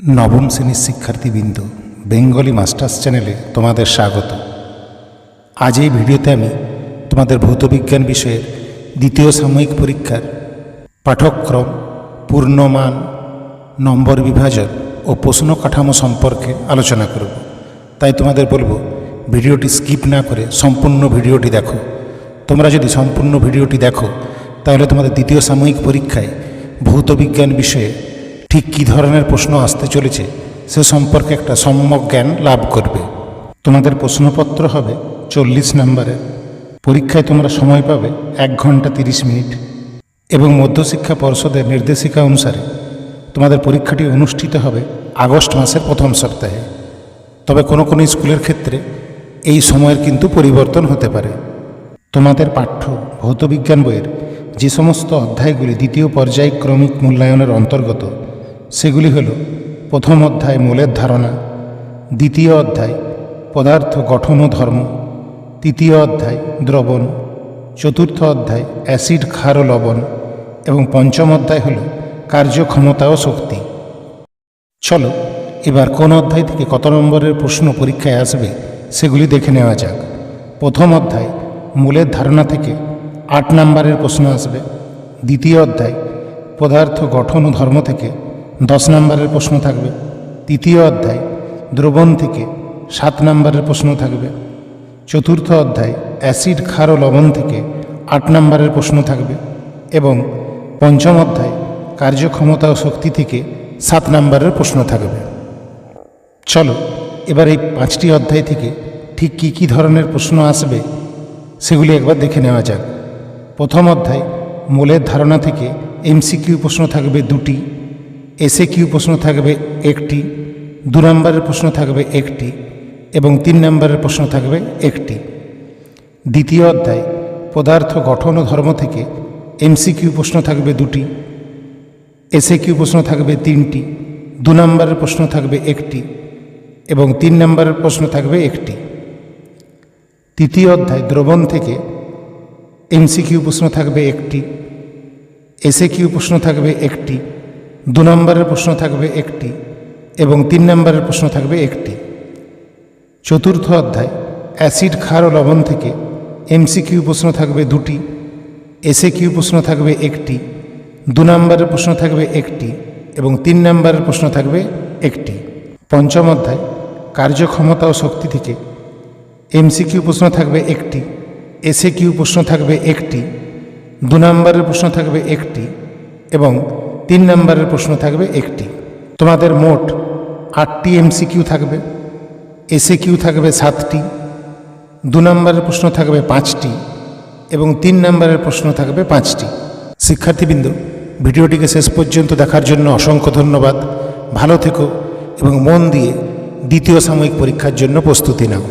নবম শ্রেণীর শিক্ষার্থীবৃন্দ, বেঙ্গলি মাস্টার্স চ্যানেলে তোমাদের স্বাগত। আজ এই ভিডিওতে আমি তোমাদের ভৌতবিজ্ঞান বিষয়ের দ্বিতীয় সাময়িক পরীক্ষার পাঠক্রম, পূর্ণমান, নম্বর বিভাজন ও প্রশ্ন কাঠামো সম্পর্কে আলোচনা করব। তাই তোমাদের বলবো, ভিডিওটি স্কিপ না করে সম্পূর্ণ ভিডিওটি দেখো। তোমরা যদি সম্পূর্ণ ভিডিওটি দেখো তাহলে তোমাদের দ্বিতীয় সাময়িক পরীক্ষায় ভৌতবিজ্ঞান বিষয়ে ঠিক কী ধরনের প্রশ্ন আসতে চলেছে সে সম্পর্কে একটা সম্যক জ্ঞান লাভ করবে। তোমাদের প্রশ্নপত্র হবে 40 নম্বরের। পরীক্ষায় তোমরা সময় পাবে 1 ঘন্টা 30 মিনিট এবং মধ্যশিক্ষা পর্ষদের নির্দেশিকা অনুসারে তোমাদের পরীক্ষাটি অনুষ্ঠিত হবে আগস্ট মাসের প্রথম সপ্তাহে। তবে কোনো কোনো স্কুলের ক্ষেত্রে এই সময়ের কিন্তু পরিবর্তন হতে পারে। তোমাদের পাঠ্য ভৌতবিজ্ঞান বইয়ের যে সমস্ত অধ্যায়গুলি দ্বিতীয় পর্যায়ক্রমিক মূল্যায়নের অন্তর্গত সেগুলি হল: প্রথম অধ্যায় মৌলের ধারণা, দ্বিতীয় অধ্যায় পদার্থ গঠন ও ধর্ম, তৃতীয় অধ্যায় দ্রবণ, চতুর্থ অধ্যায় অ্যাসিড, ক্ষার ও লবণ এবং পঞ্চম অধ্যায় হল কার্যক্ষমতা ও শক্তি। চলো এবার কোন অধ্যায় থেকে কত নম্বরের প্রশ্ন পরীক্ষায় আসবে সেগুলি দেখে নেওয়া যাক। প্রথম অধ্যায় মৌলের ধারণা থেকে 8 নম্বরের প্রশ্ন আসবে। দ্বিতীয় অধ্যায় পদার্থ গঠন ও ধর্ম থেকে 10 নম্বরের প্রশ্ন থাকবে। তৃতীয় অধ্যায় দ্রবণ থেকে 7 নম্বরের প্রশ্ন থাকবে। চতুর্থ অধ্যায় অ্যাসিড, ক্ষার ও লবণ থেকে 8 নম্বরের প্রশ্ন থাকবে এবং পঞ্চম অধ্যায় কার্যক্ষমতা ও শক্তি থেকে 7 নম্বরের প্রশ্ন থাকবে। চলো এবার এই 5টি অধ্যায় থেকে ঠিক কী ধরনের প্রশ্ন আসবে সেগুলি একবার দেখে নেওয়া যাক। প্রথম অধ্যায় মৌলের ধারণা থেকে এমসিকিউ প্রশ্ন থাকবে 2টি, এসএকিউ প্রশ্ন থাকবে 1টি, 2 নম্বরের প্রশ্ন থাকবে 1টি এবং 3 নম্বরের প্রশ্ন থাকবে 1টি। দ্বিতীয় অধ্যায় পদার্থ গঠন ও ধর্ম থেকে এমসিকিউ প্রশ্ন থাকবে 2টি, এসএকিউ প্রশ্ন থাকবে 3টি, 2 নম্বরের প্রশ্ন থাকবে 1টি এবং 3 নম্বরের প্রশ্ন থাকবে 1টি। তৃতীয় অধ্যায় দ্রবণ থেকে এমসিকিউ প্রশ্ন থাকবে 1টি, এসএকিউ প্রশ্ন থাকবে 1টি, 2 নম্বরের প্রশ্ন থাকবে 1টি এবং 3 নম্বরের প্রশ্ন থাকবে 1টি। চতুর্থ অধ্যায় অ্যাসিড, ক্ষার ও লবণ থেকে এমসিকিউ প্রশ্ন থাকবে 2টি, এসএকিউ প্রশ্ন থাকবে 1টি, 2 নম্বরের প্রশ্ন থাকবে 1টি এবং 3 নম্বরের প্রশ্ন থাকবে 1টি। পঞ্চম অধ্যায় কার্যক্ষমতা ও শক্তি থেকে এমসিকিউ প্রশ্ন থাকবে 1টি, এসএকিউ প্রশ্ন থাকবে 1টি, 2 নম্বরের প্রশ্ন থাকবে 1টি এবং 3 নম্বরের প্রশ্ন থাকবে 1টি। তোমাদের মোট 8টি এমসিকিউ থাকবে, এসএকিউ থাকবে 7টি, 2 নম্বরের প্রশ্ন থাকবে 5টি এবং 3 নম্বরের প্রশ্ন থাকবে 5টি। শিক্ষার্থীবৃন্দ, ভিডিওটিকে শেষ পর্যন্ত দেখার জন্য অসংখ্য ধন্যবাদ। ভালো থেকো এবং মন দিয়ে দ্বিতীয় সাময়িক পরীক্ষার জন্য প্রস্তুতি নাও।